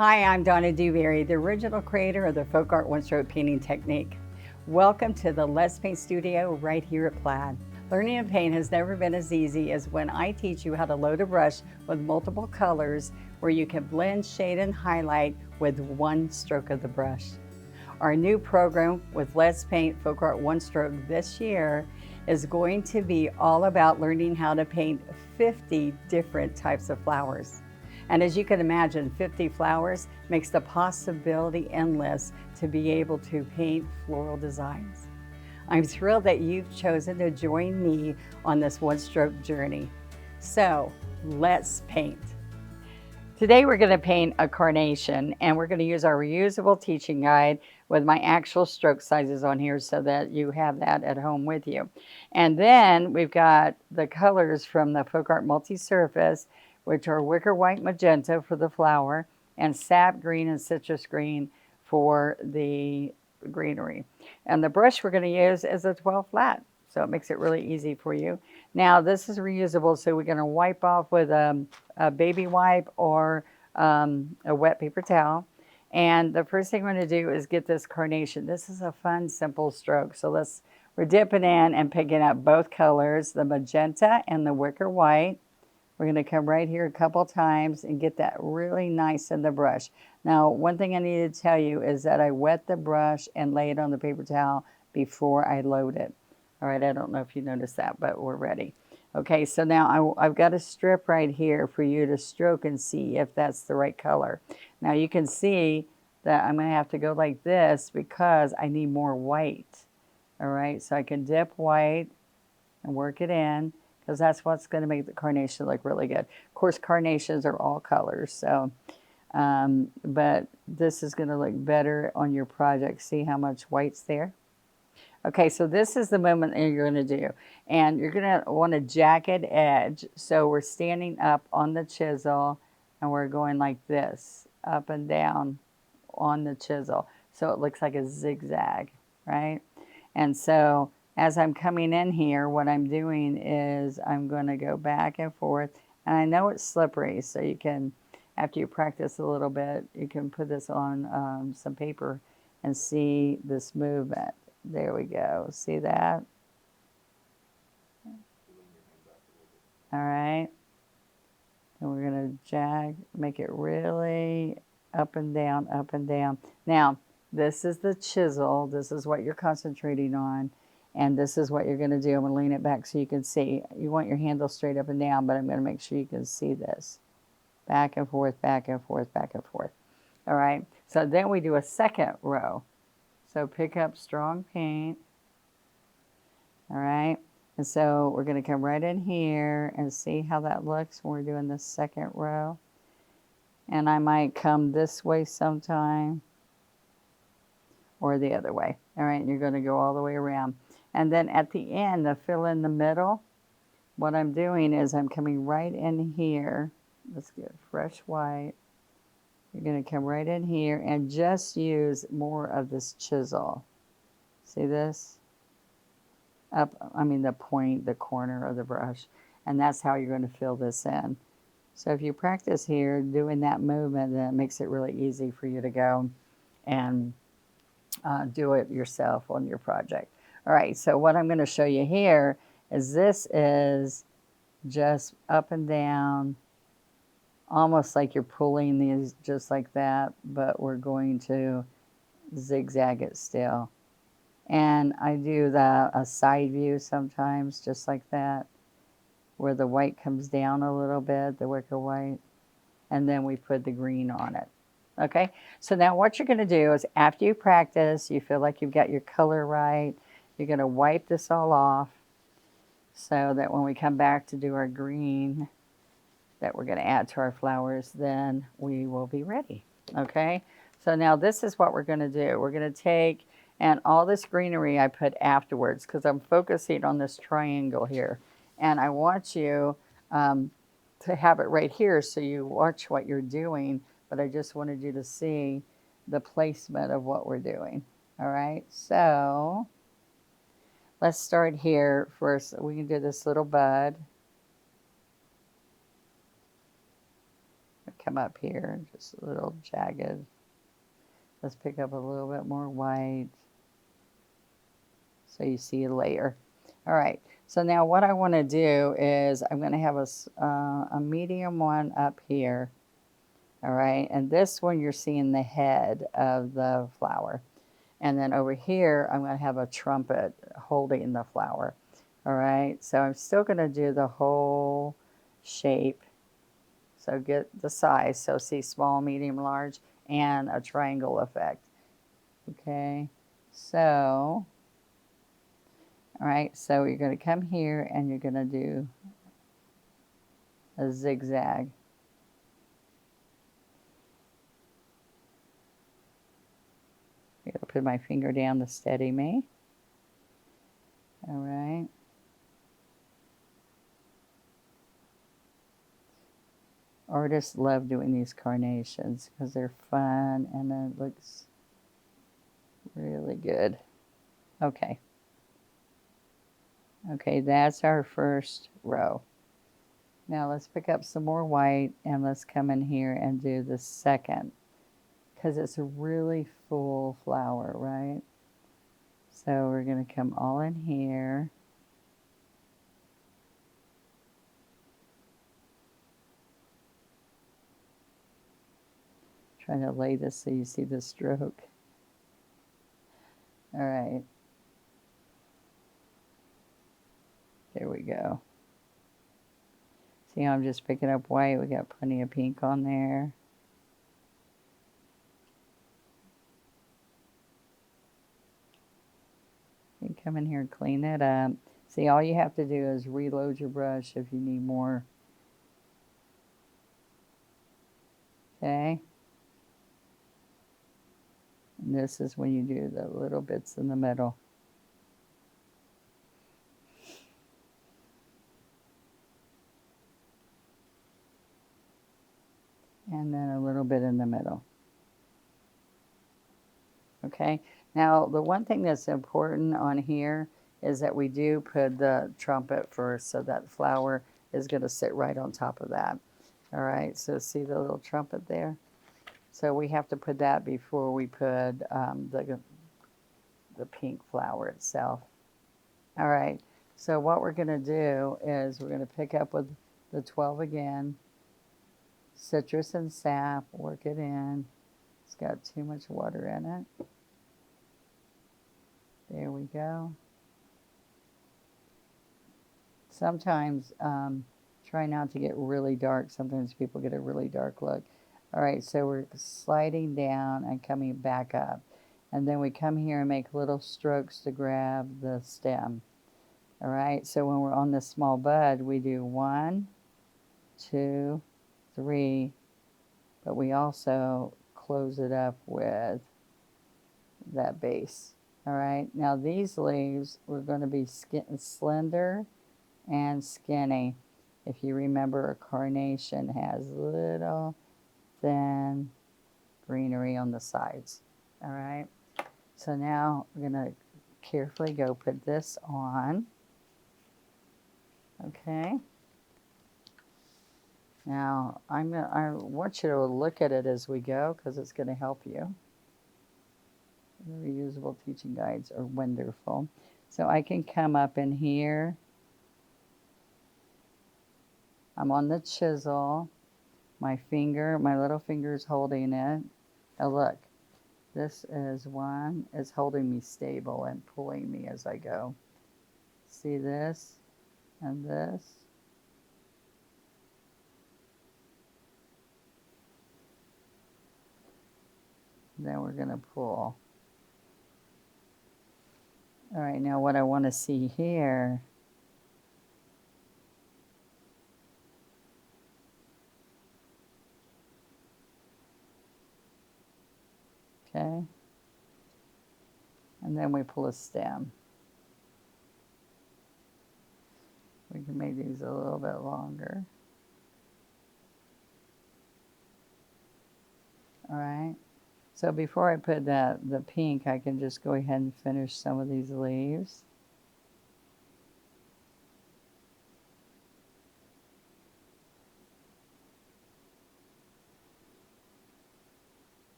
Hi, I'm Donna Dewberry, the original creator of the folk art one-stroke painting technique. Welcome to the Let's Paint Studio right here at Plaid. Learning to paint has never been as easy as when I teach you how to load a brush with multiple colors where you can blend, shade, and highlight with one stroke of the brush. Our new program with Let's Paint Folk Art One Stroke this year is going to be all about learning how to paint 50 different types of flowers. And as you can imagine, 50 flowers makes the possibility endless to be able to paint floral designs. I'm thrilled that you've chosen to join me on this one-stroke journey. So let's paint. Today we're going to paint a carnation, and we're going to use our reusable teaching guide with my actual stroke sizes on here so that you have that at home with you. And then we've got the colors from the Folk Art Multi-Surface, which are wicker white magenta for the flower and sap green and citrus green for the greenery. And the brush we're going to use is a 12 flat, so it makes it really easy for you. Now this is reusable, so we're going to wipe off with a baby wipe or a wet paper towel. And the first thing we're going to do is get this carnation. This is a fun, simple stroke. So we're dipping in and picking up both colors, the magenta and the wicker white. We're going to come right here a couple times and get that really nice in the brush. Now, one thing I need to tell you is that I wet the brush and lay it on the paper towel before I load it. All right, I don't know if you noticed that, but we're ready. Okay, so now I've got a strip right here for you to stroke and see if that's the right color. Now you can see that I'm going to have to go like this because I need more white. All right, so I can dip white and work it in, because that's what's going to make the carnation look really good. Of course, carnations are all colors, so but this is going to look better on your project. See how much white's there? Okay, so this is the moment that you're going to do, and you're going to want a jagged edge. So we're standing up on the chisel, and we're going like this, up and down on the chisel, so it looks like a zigzag, right? And so as I'm coming in here, what I'm doing is I'm going to go back and forth. And I know it's slippery, so you can, after you practice a little bit, you can put this on some paper and see this movement. There we go. See that? All right. And we're going to make it really up and down, up and down. Now, this is the chisel. This is what you're concentrating on. And this is what you're going to do. I'm going to lean it back so you can see. You want your handle straight up and down, but I'm going to make sure you can see this. Back and forth, back and forth, back and forth. All right. So then we do a second row. So pick up strong paint. All right. And so we're going to come right in here and see how that looks when we're doing the second row. And I might come this way sometime or the other way. All right. And you're going to go all the way around. And then at the end, to fill in the middle, what I'm doing is I'm coming right in here. Let's get fresh white. You're going to come right in here and just use more of this chisel. See this? The point, the corner of the brush. And that's how you're going to fill this in. So if you practice here doing that movement, then it makes it really easy for you to go and do it yourself on your project. All right, so what I'm going to show you here is this is just up and down, almost like you're pulling these just like that, but we're going to zigzag it still. And I do a side view sometimes, just like that, where the white comes down a little bit, the wicker white, and then we put the green on it. Okay, so now what you're going to do is after you practice, you feel like you've got your color right, you're going to wipe this all off so that when we come back to do our green that we're going to add to our flowers, then we will be ready. Okay, so now this is what we're going to do. We're going to take, and all this greenery I put afterwards because I'm focusing on this triangle here. And I want you to have it right here so you watch what you're doing, but I just wanted you to see the placement of what we're doing. All right, so let's start here first. We can do this little bud. come up here, just a little jagged. Let's pick up a little bit more white so you see a layer. All right, so now what I want to do is I'm going to have a medium one up here. All right, and this one you're seeing the head of the flower. And then over here, I'm going to have a trumpet holding the flower. All right, so I'm still going to do the whole shape. So get the size, so see small, medium, large, and a triangle effect. Okay, so, all right, so you're going to come here and you're going to do a zigzag. I'm going to put my finger down to steady me. All right. Artists love doing these carnations because they're fun and it looks really good. Okay. Okay, that's our first row. Now let's pick up some more white and let's come in here and do the second because it's a really full flower, right? So we're going to come all in here. Trying to lay this so you see the stroke. All right. There we go. See how I'm just picking up white? We got plenty of pink on there. You come in here and clean that up. See, all you have to do is reload your brush if you need more. Okay. And this is when you do the little bits in the middle. And then a little bit in the middle. Okay, now the one thing that's important on here is that we do put the trumpet first, so that flower is going to sit right on top of that. All right, so see the little trumpet there? So we have to put that before we put the pink flower itself. All right, so what we're going to do is we're going to pick up with the 12 again, citrus and sap, work it in. It's got too much water in it. There we go. Sometimes try not to get really dark. Sometimes people get a really dark look. All right, so we're sliding down and coming back up. And then we come here and make little strokes to grab the stem. All right, so when we're on the small bud, we do 1, 2, 3, but we also close it up with that base. All right, now these leaves we're going to be slender and skinny. If you remember, a carnation has little thin greenery on the sides. All right, so now we're going to carefully go put this on. Okay. Now I want you to look at it as we go because it's going to help you. The reusable teaching guides are wonderful. So I can come up in here. I'm on the chisel. My little finger is holding it. Now look, this is one is holding me stable and pulling me as I go. See this and this? Then we're going to pull. All right, now what I want to see here okay, and then we pull a stem. We can make these a little bit longer. All right, so before I put the pink, I can just go ahead and finish some of these leaves.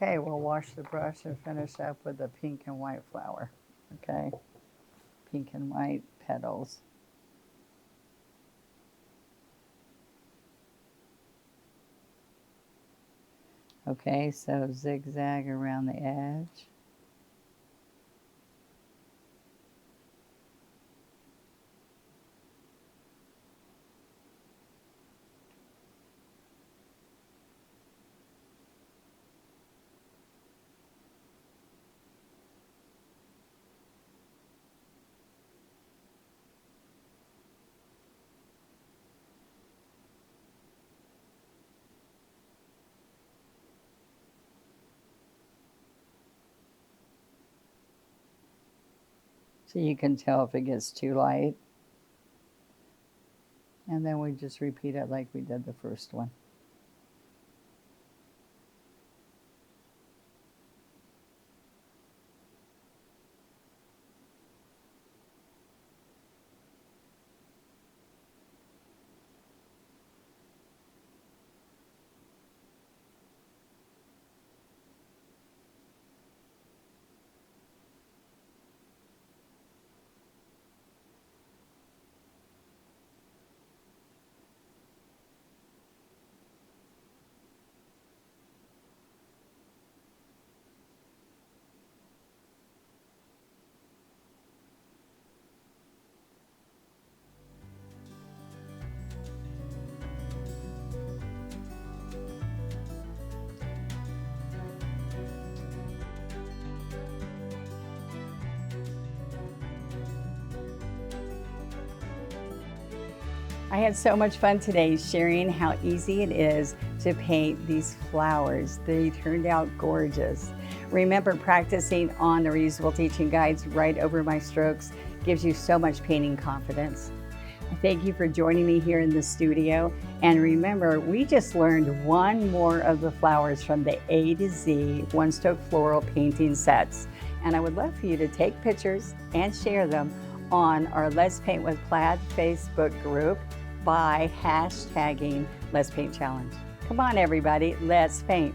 Okay, we'll wash the brush and finish up with the pink and white flower. Okay, pink and white petals. Okay, so zigzag around the edge. So you can tell if it gets too light. And then we just repeat it like we did the first one. I had so much fun today sharing how easy it is to paint these flowers. They turned out gorgeous. Remember, practicing on the reusable teaching guides right over my strokes gives you so much painting confidence. Thank you for joining me here in the studio. And remember, we just learned one more of the flowers from the A to Z one-stroke floral painting sets. And I would love for you to take pictures and share them on our Let's Paint with Plaid Facebook group by hashtagging Let's Paint Challenge. Come on, everybody, let's paint.